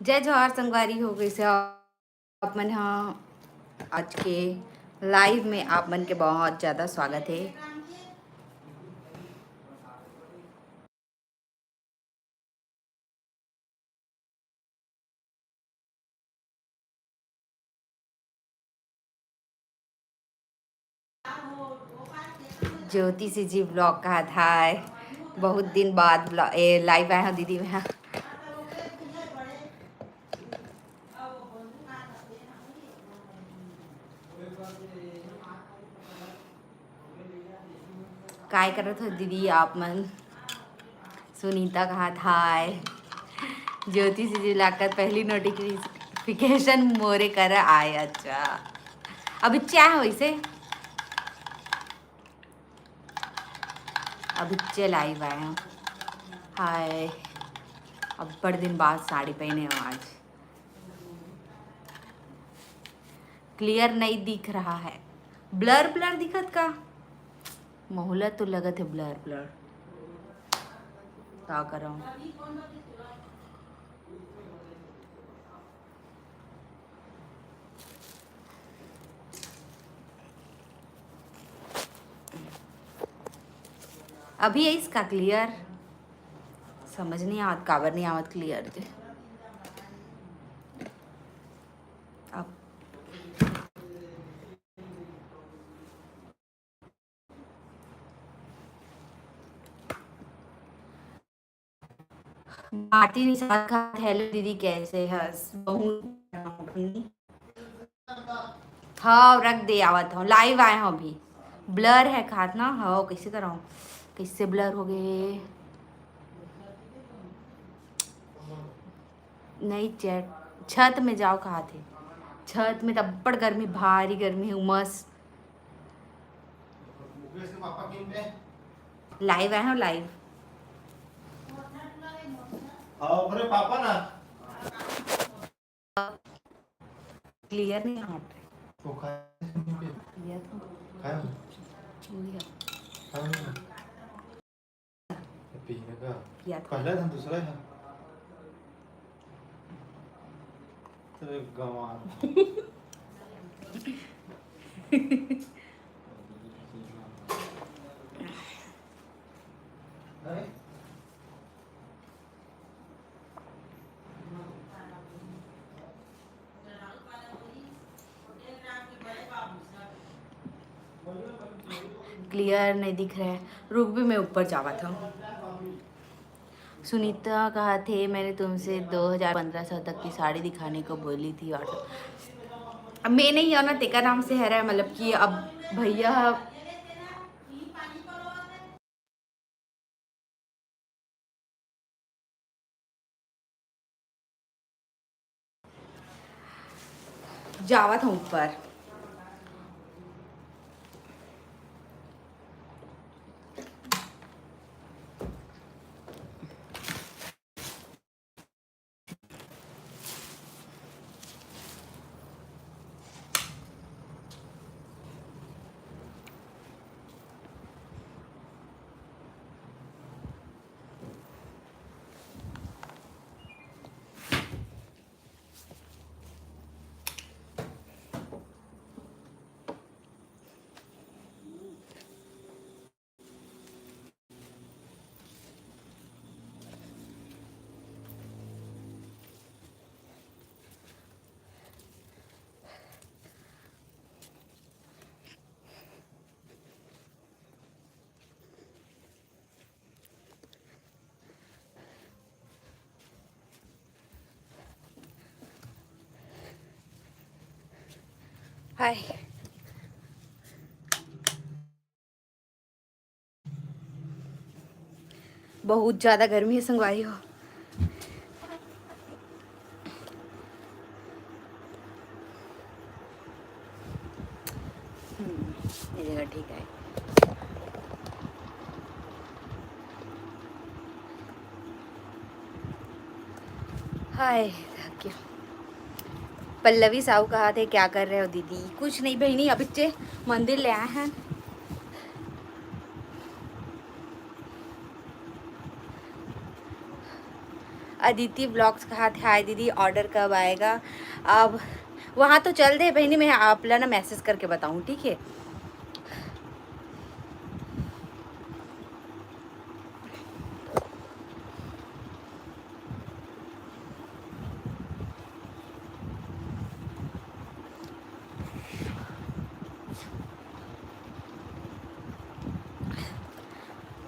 जय जवाहर संगवारी हो गई से आप मन हाँ आज के लाइव में आप मन के बहुत ज़्यादा स्वागत है। ज्योति सी जी ब्लॉग का था बहुत दिन बाद लाइव आए हैं दीदी में। काय करत हो दीदी आप मन? सुनीता कहा था ज्योति सी जी लाकर पहली नोटिफिकेशन मोरे कर आए। अच्छा अभी क्या है वैसे? अभी चल लाइव आए हैं। हाय अब बड़े दिन बाद साड़ी पहने हो आज। क्लियर नहीं दिख रहा है, ब्लर ब्लर दिखत का मोहलत तो लगत है ब्लर ब्लर। क्या कर रहा हूँ? अभी है इसका क्लियर समझ नहीं आवत, काबर नहीं आवत क्लियर जे अब मार्टी निशाद का हेलो दीदी कैसे हस बहुत। हाँ रख दे आवत हूँ, लाइव आए हूँ अभी। ब्लर है खात ना, हाँ कैसे कराऊँ? कैसे ब्लर हो गए? नहीं चैट छत में जाओ कहा थे, छत में तब्बड़ गर्मी, भारी गर्मी है, उमस। लाइव आए हो लाइव। अरे पापा ना क्लियर नहीं आ तो रहा किया था। पहला था दूसरा है तेरे गंवार क्लियर नहीं दिख रहा है, रुक भी मैं ऊपर जावा था। सुनीता कहा थे मैंने तुमसे 2500 तक की साड़ी दिखाने को बोली थी। और अब मैं नहीं ना तेका नाम से है रहा मतलब कि अब भैया जावा था ऊपर। हाय बहुत ज़्यादा गर्मी है संगवारी हो। ये जगह ठीक है। हाय थक गया। पल्लवी साहू कहा थे क्या कर रहे हो दीदी? कुछ नहीं बहनी, अब बच्चे मंदिर ले आए हैं। अदिति ब्लॉग्स कहा थे, हाय दीदी ऑर्डर कब आएगा? अब वहाँ तो चल दे बहनी, मैं आप ना मैसेज करके बताऊँ, ठीक है?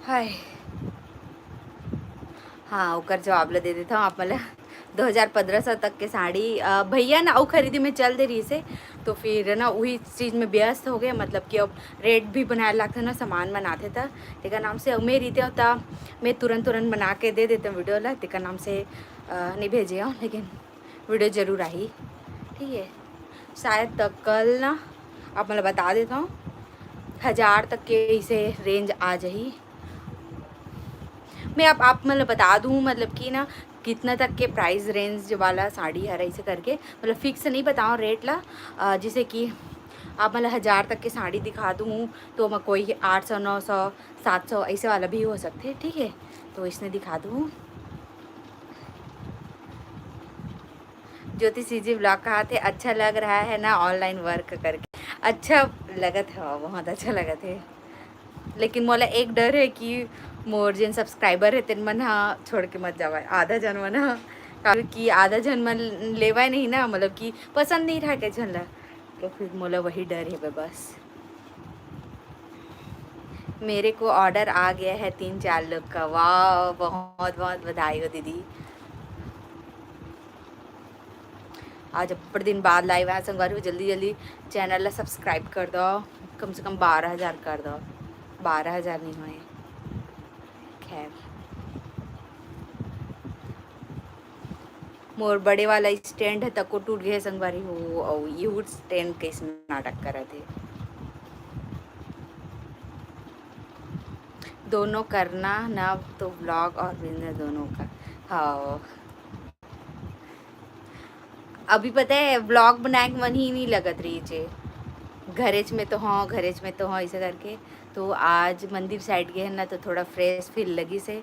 हाय हाँ ओकर जवाब ला दे देता हूँ आप मला 2015 तक के साड़ी भैया ना वो खरीदी में चल दे रही से, तो फिर ना वही चीज़ में व्यस्त हो गए, मतलब कि अब रेट भी बनाए लगता ना, सामान बनाते था तेका नाम से मैं रीते होता, मैं तुरंत तुरंत बना के दे देता हूँ वीडियो ला, तेका नाम से नहीं भेजे हूँ, लेकिन वीडियो ज़रूर आई, ठीक है? शायद तक कल ना आप मतलब बता देता हूँ 1000 तक के इसे रेंज आ जाही। मैं आप मतलब बता दूँ, मतलब कि ना कितना तक के प्राइस रेंज वाला साड़ी है ऐसे करके, मतलब फिक्स नहीं बताऊँ रेट ला, जैसे कि आप मतलब 1000 तक के साड़ी दिखा दूँ तो मैं कोई 800 900 700 ऐसे वाला भी हो सकते हैं, ठीक है? तो इसने दिखा दूँ। ज्योति सीजी ब्लॉग कहा थे, अच्छा लग रहा है ना ऑनलाइन वर्क करके? अच्छा लगा था, बहुत अच्छा लगा थे, लेकिन मोला एक डर है कि मोर जिन सब्सक्राइबर है तेन मन हाँ छोड़ के मत जावा, आधा जन मन हाँ, क्योंकि आधा जन मन लेवा नहीं ना, मतलब कि पसंद नहीं रहा के जन ला, तो फिर मोला वही डर है बस। मेरे को ऑर्डर आ गया है 3-4 लोग का, वाह बहुत बहुत बधाई हो दीदी। आज अपर दिन बाद लाइव है संगवारी, जल्दी जल्दी चैनल ला सब्सक्राइब कर दो, कम से कम 12,000 कर दो, 12,000 नहीं हुए, खैर। मोर बड़े वाला स्टैंड है तको टूट गया संगवारी हो, और ये स्टैंड कैसे नाटक कर रहे थे, दोनों करना ना तो ब्लॉग और बिजनेस दोनों का। हाँ अभी पता है ब्लॉग बनाए के मन ही नहीं लगत रही चे, घरेज में तो हाँ घरेज में तो हाँ ऐसे करके, तो आज मंदिर साइड गए ना तो थोड़ा फ्रेश फील लगी से,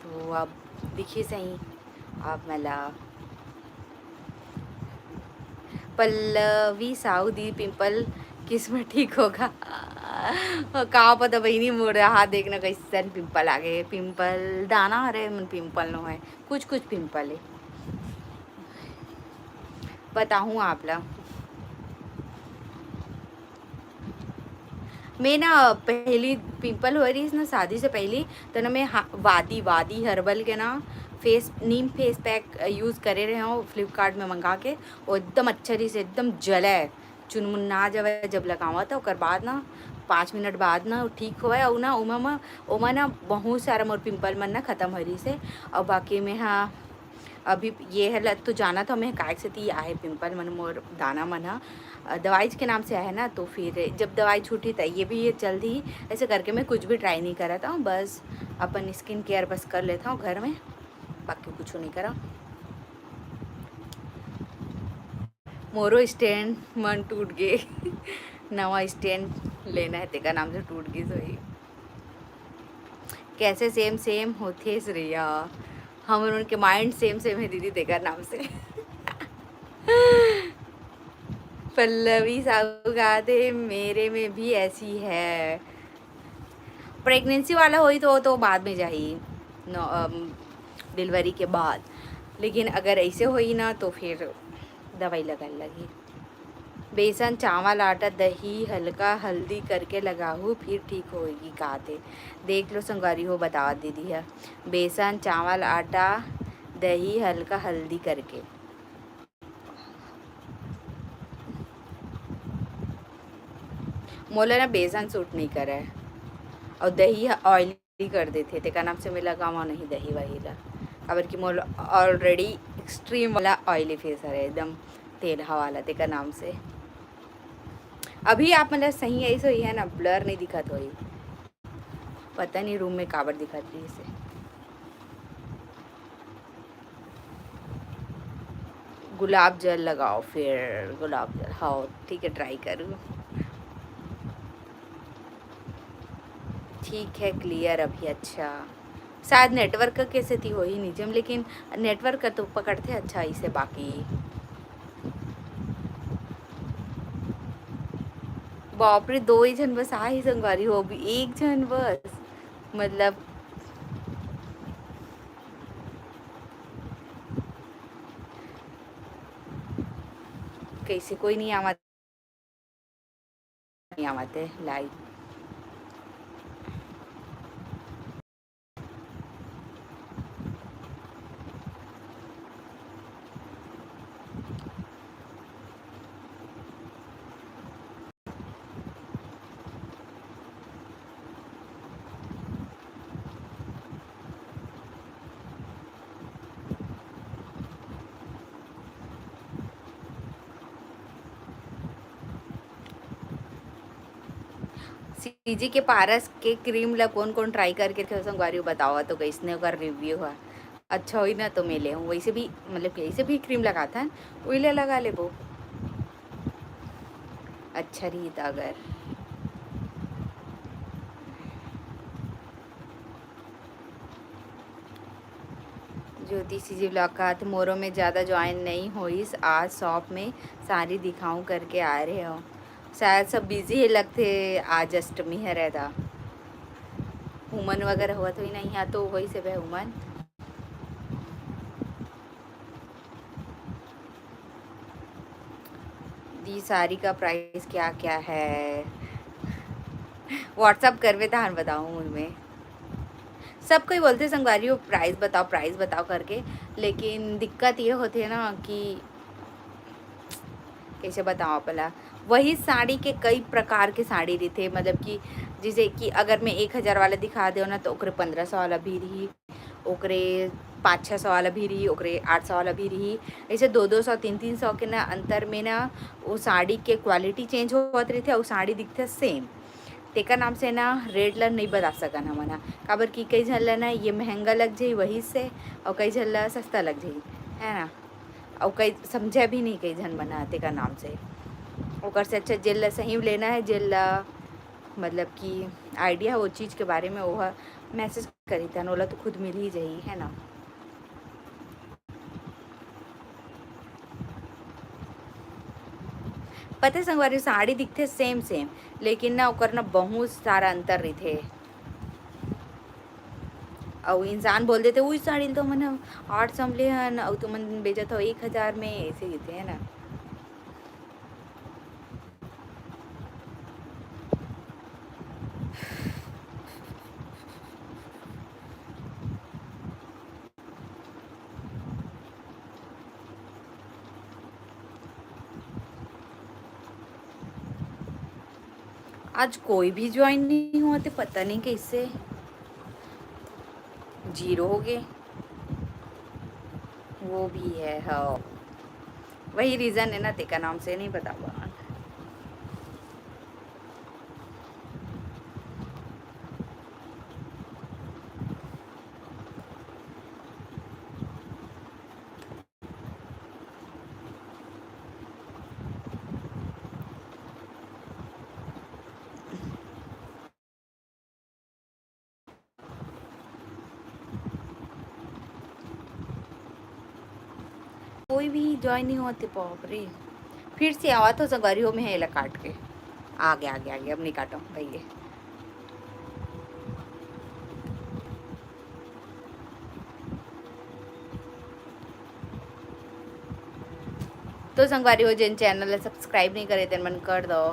तो अब दिखी सही आप मला। पल्लवी साउदी पिंपल किस्मत ठीक होगा कहाँ पता बहनी, मोड़ हाथ देखना कैसे पिंपल आ गए, पिंपल दाना, अरे मन पिंपल नो है, कुछ कुछ पिंपल है, बताऊँ आप ला। मैं ना पहली पिंपल हो रही ना शादी से पहले, तो ना मैं वादी वादी हर्बल के ना नीम फेस पैक यूज़ करे रहे हूँ फ्लिपकार्ट में मंगा के, और एकदम अच्छा रही से एकदम जले चुनमुन ना जब जब लगावा था, और बाद ना 5 मिनट बाद ना ठीक हुआ, और ना उमा ना बहुत सारा मोर पिंपल मन ना ख़त्म हो रही से, और बाकी में हाँ अभी ये है लत तो जाना था मैं काय से थी आए पिंपल मन मोर दाना मन दवाई के नाम से आया ना, तो फिर जब दवाई छूटी तो ये भी ये जल्दी ऐसे करके मैं कुछ भी ट्राई नहीं करा था, बस अपन स्किन केयर बस कर लेता हूँ घर में, बाकी कुछ नहीं करा। मोरो स्टैंड मन टूट गए नवा स्टैंड लेना है तेका नाम से टूट गई सोई, कैसे सेम सेम होते श्रेया, हम उनके माइंड सेम सेम है दीदी तेका नाम से पल्लवी साहू कहा थे मेरे में भी ऐसी है, प्रेगनेंसी वाला हुई तो बाद में जाही डिलीवरी के बाद, लेकिन अगर ऐसे हुई ना तो फिर दवाई लगने लगी। बेसन चावल आटा दही हल्का हल्दी करके लगाओ फिर ठीक होएगी, कहते देख लो संगवारी हो बता दीदी है, बेसन चावल आटा दही हल्का हल्दी करके, मोला ना बेसन सूट नहीं करा है, और दही ऑयली कर देते थे का नाम से मैं लगावा नहीं दही वही ला, खबर कि मोला ऑलरेडी एक्सट्रीम वाला ऑयली फेस है एकदम तेल वाला ते का नाम से। अभी आप मतलब सही ऐसे ही है ना, ब्लर नहीं दिखत होई, पता नहीं रूम में काबर दिखत रही से। गुलाब जल लगाओ, फिर गुलाब जल हाँ ठीक है ट्राई करूँ, ठीक है क्लियर अभी, अच्छा शायद नेटवर्क का कैसे थी हो ही नहीं जम, लेकिन नेटवर्क का तो पकड़ते अच्छा इसे बाकी। बाप रे, 2 ही जन बस आ ही संगवारी हो, भी 1 जन बस, मतलब कैसे कोई नहीं आवाते लाइव। सीजी के पारस के क्रीम ला कौन कौन ट्राई करके थे संगवारी बताओ तो कैसने का रिव्यू है अच्छा हुई ना तो मैं ले हूँ, वैसे भी मतलब कैसे भी क्रीम लगाता है वही ले लगा ले वो अच्छा रही था अगर। ज्योति सीजी मुलाकात मोरो में ज़्यादा ज्वाइन नहीं हुई, आज शॉप में सारी दिखाऊं करके आ रहे हो, शायद सब बिजी है लगते, आज अष्टमी है रहता हुमन वगैरह हुआ तो ही नहीं है तो वही से वह हुमन। दी साड़ी का प्राइस क्या क्या है व्हाट्सअप करवे तो बताऊँ उनमें सब कोई बोलते संगवारी हो प्राइस बताओ करके, लेकिन दिक्कत ये होती है ना कि कैसे बताओ भला, वही साड़ी के कई प्रकार के साड़ी रहते, मतलब कि जैसे कि अगर मैं 1000 वाला दिखा दो ना तो ओकरे 1500 वाला भी रही, ओकरे 500-600 वाला भी रही, ओकरे 800 वाला भी रही, ऐसे 200-200 300-300 के ना अंतर में ना वो साड़ी के क्वालिटी चेंज होते रहते और साड़ी दिखते सेम, तेका नाम से ना रेट ला नहीं बता सकन हम ना, काबर कि कई झन ना ये महंगा लग जाई वही से और कई झन सस्ता लग जाई है ना, और कई समझे भी नहीं कई झन बनाते का नाम से, ओकर से अच्छा जेल ला सही लेना है, जेल ला मतलब कि आइडिया है वो चीज़ के बारे में वो मैसेज करी था ओला तो खुद मिल ही जाई है ना। पता संगवारी साड़ी दिखते सेम सेम, लेकिन ना ओकर ना बहुत सारा अंतर रही थे, और इंसान बोल देते वही साड़ी तो मन 800 में ले हन और तुमन बेचत हो 1000 में, ऐसे ही थे है ना। आज कोई भी ज्वाइन नहीं हुआ तो पता नहीं कैसे 0 हो गए, वो भी है हाँ, वही रीज़न है ना, तेका नाम से नहीं बता पा। कोई भी ज्वाइन नहीं होते बाप रे, फिर से आवा तो सगारियों में है ला काट के आ गया अब नहीं काटो भैया। तो संगवारी हो जिन चैनल सब्सक्राइब नहीं करे तेन मन कर दो।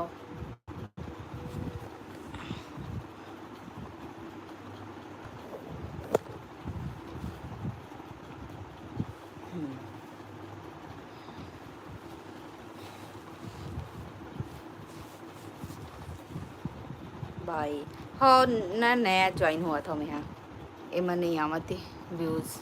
भाई हाँ ना नया ज्वाइन हुआ था मैं यहाँ एमा नहीं आवती व्यूज़।